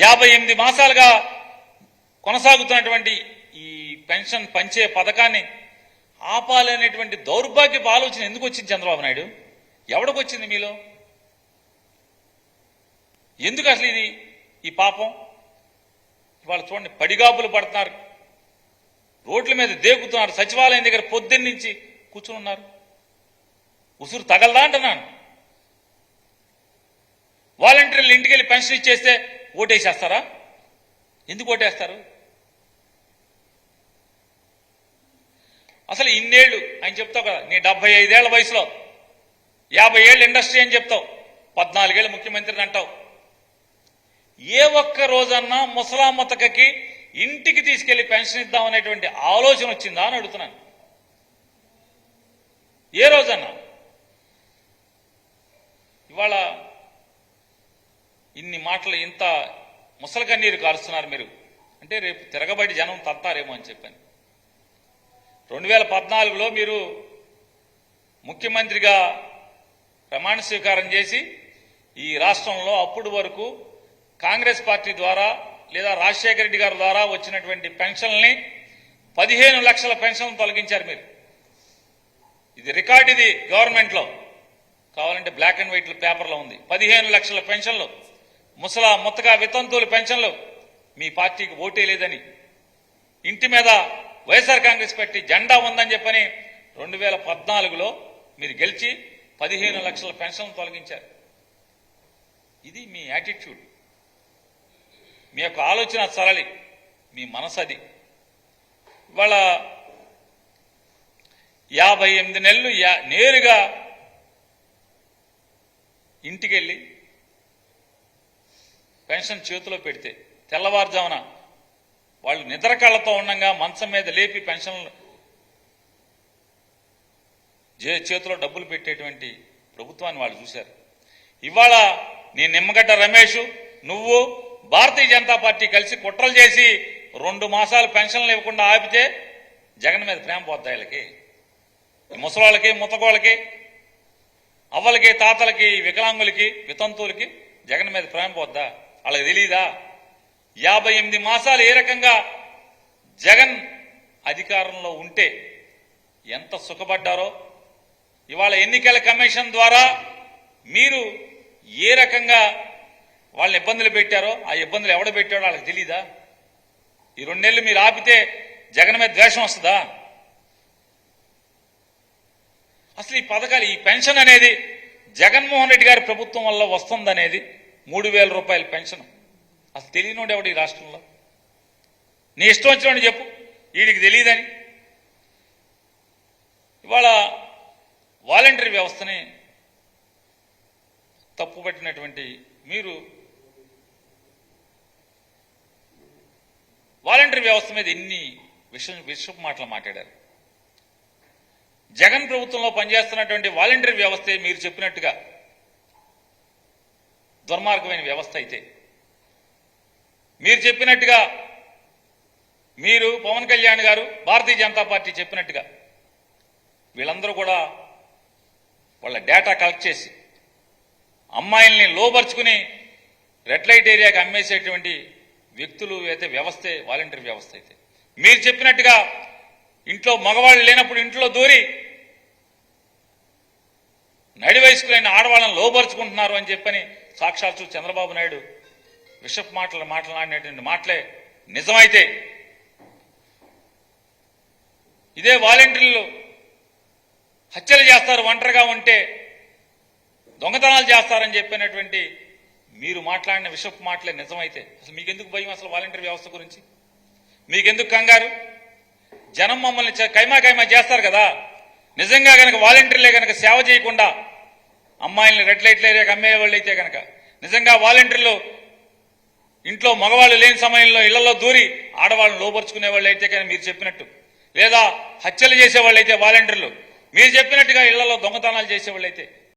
58 మాసాలుగా కొనసాగుతున్నటువంటి ఈ పెన్షన్ పంచే పథకాన్ని ఆపాలనేటువంటి దౌర్భాగ్యపు ఆలోచన ఎందుకు వచ్చింది చంద్రబాబు నాయుడు? ఎవడికి వచ్చింది మీలో? ఎందుకు అసలు ఇది ఈ పాపం? ఇవాళ చూడండి, పడిగాపులు పడుతున్నారు, రోడ్ల మీద దేకుతున్నారు, సచివాలయం దగ్గర పొద్దున్న నుంచి కూర్చుని ఉన్నారు. ఉసురు తగలదా అంటున్నాను. వాలంటీర్లు ఇంటికి వెళ్ళి పెన్షన్ ఇచ్చేస్తే ఓటేసేస్తారా? ఎందుకు ఓటేస్తారు? అసలు ఇన్నేళ్లు ఆయన చెప్తావు కదా, నీ 75 ఏళ్ల వయసులో 50 ఏళ్ళు ఇండస్ట్రీ అని చెప్తావు, 14 ఏళ్ళు ముఖ్యమంత్రిని అంటావు. ఏ ఒక్క రోజన్నా ముసలామతకకి ఇంటికి తీసుకెళ్లి పెన్షన్ ఇద్దాం అనేటువంటి ఆలోచన వచ్చిందా అని అడుగుతున్నాను. ఏ రోజన్నా? ఇవాళ ఇన్ని మాటలు, ఇంత ముసలి కన్నీరు కారుస్తున్నారు మీరు అంటే రేపు తిరగబడి జనం తంతారేమో అని చెప్పాను. 2014లో మీరు ముఖ్యమంత్రిగా ప్రమాణ స్వీకారం చేసి ఈ రాష్ట్రంలో అప్పుడు వరకు కాంగ్రెస్ పార్టీ ద్వారా లేదా రాజశేఖర రెడ్డి గారి ద్వారా వచ్చినటువంటి పెన్షన్లని 15 లక్షల పెన్షన్లు తొలగించారు మీరు. ఇది రికార్డు, ఇది గవర్నమెంట్లో కావాలంటే బ్లాక్ అండ్ వైట్ పేపర్లో ఉంది. 15 లక్షల పెన్షన్లు, ముసలా ముత్తగా వితంతువుల పెన్షన్లు మీ పార్టీకి ఓటే లేదని, ఇంటి మీద వైఎస్ఆర్ కాంగ్రెస్ పార్టీ జెండా ఉందని చెప్పని 2014లో మీరు గెలిచి 15 లక్షల పెన్షన్లు తొలగించారు. ఇది మీ యాటిట్యూడ్, మీ యొక్క ఆలోచన సరళి, మీ మనసు అది. ఇవాళ 58 నెలలు నేరుగా ఇంటికి వెళ్ళి పెన్షన్ చేతిలో పెడితే తెల్లవారుజామున వాళ్ళు నిద్ర కళ్ళతో ఉండగా మంచం మీద లేపి పెన్షన్లు చేతిలో డబ్బులు పెట్టేటువంటి ప్రభుత్వాన్ని వాళ్ళు చూశారు. ఇవాళ నీ నిమ్మగడ్డ రమేష్, నువ్వు, భారతీయ జనతా పార్టీ కలిసి కుట్రలు చేసి 2 మాసాలు పెన్షన్లు ఇవ్వకుండా ఆపితే జగన్ మీద ప్రేమ పోద్దా వీళ్ళకి? ముసలాళ్ళకి, ముతకోళ్ళకి, అవ్వలకి, తాతలకి, వికలాంగులకి, వితంతువులకి జగన్ మీద ప్రేమ పోద్దా? వాళ్ళకి తెలీదా? 58 మాసాలు ఏ రకంగా జగన్ అధికారంలో ఉంటే ఎంత సుఖపడ్డారో, ఇవాళ ఎన్నికల కమిషన్ ద్వారా మీరు ఏ రకంగా వాళ్ళని ఇబ్బందులు పెట్టారో, ఆ ఇబ్బందులు ఎవడ పెట్టాడో వాళ్ళకి తెలీదా? ఈ 2 నెలలు మీరు ఆపితే జగన్ మీద ద్వేషం వస్తుందా? అసలు ఈ పథకాలు, ఈ పెన్షన్ అనేది జగన్మోహన్ రెడ్డి గారి ప్రభుత్వం వల్ల వస్తుందనేది 3000 రూపాయల పెన్షన్ అసలు తెలియనోడు ఎవడు ఈ రాష్ట్రంలో? నీ ఇష్టం వచ్చినోడు చెప్పు, వీడికి తెలియదని. ఇవాళ వాలంటరీ వ్యవస్థని తప్పుపట్టినటువంటి మీరు వాలంటరీ వ్యవస్థ మీద ఎన్ని విషపు మాటలు మాట్లాడారు. జగన్ ప్రభుత్వంలో పనిచేస్తున్నటువంటి వాలంటరీ వ్యవస్థే మీరు చెప్పినట్టుగా దుర్మార్గమైన వ్యవస్థ అయితే, మీరు చెప్పినట్టుగా, మీరు పవన్ కళ్యాణ్ గారు, భారతీయ జనతా పార్టీ చెప్పినట్టుగా వీళ్ళందరూ కూడా వాళ్ళ డేటా కలెక్ట్ చేసి అమ్మాయిల్ని లోపరుచుకుని రెడ్ లైట్ ఏరియాకి అమ్మేసేటువంటి వ్యక్తులు అయితే వ్యవస్థే వాలంటరీ వ్యవస్థ అయితే, మీరు చెప్పినట్టుగా ఇంట్లో మగవాళ్ళు లేనప్పుడు ఇంట్లో దూరి నడి వయస్కులైన ఆడవాళ్ళని లోపరుచుకుంటున్నారు అని చెప్పని సాక్షాత్తు చంద్రబాబు నాయుడు విషప్ మాట్లాడినటువంటి మాటలే నిజమైతే, ఇదే వాలంటీర్లు హత్యలు చేస్తారు, ఒంటరిగా ఉంటే దొంగతనాలు చేస్తారని చెప్పినటువంటి మీరు మాట్లాడిన విషప్ మాటలే నిజమైతే అసలు మీకెందుకు భయం? అసలు వాలంటీర్ వ్యవస్థ గురించి మీకెందుకు కంగారు? జనం మమ్మల్ని కైమా చేస్తారు కదా. నిజంగా కనుక వాలంటీర్లే కనుక సేవ చేయకుండా అమ్మాయిల్ని రెడ్ లైట్ల ఏరియాకి అమ్మేవాళ్ళు అయితే కనుక, నిజంగా వాలంటీర్లు ఇంట్లో మగవాళ్ళు లేని సమయంలో ఇళ్లలో దూరి ఆడవాళ్ళని లోపరుచుకునే వాళ్ళు అయితే కానీ మీరు చెప్పినట్టు, లేదా హత్యలు చేసేవాళ్ళు అయితే వాలంటీర్లు మీరు చెప్పినట్టుగా ఇళ్లలో దొంగతనాలు చేసేవాళ్ళు అయితే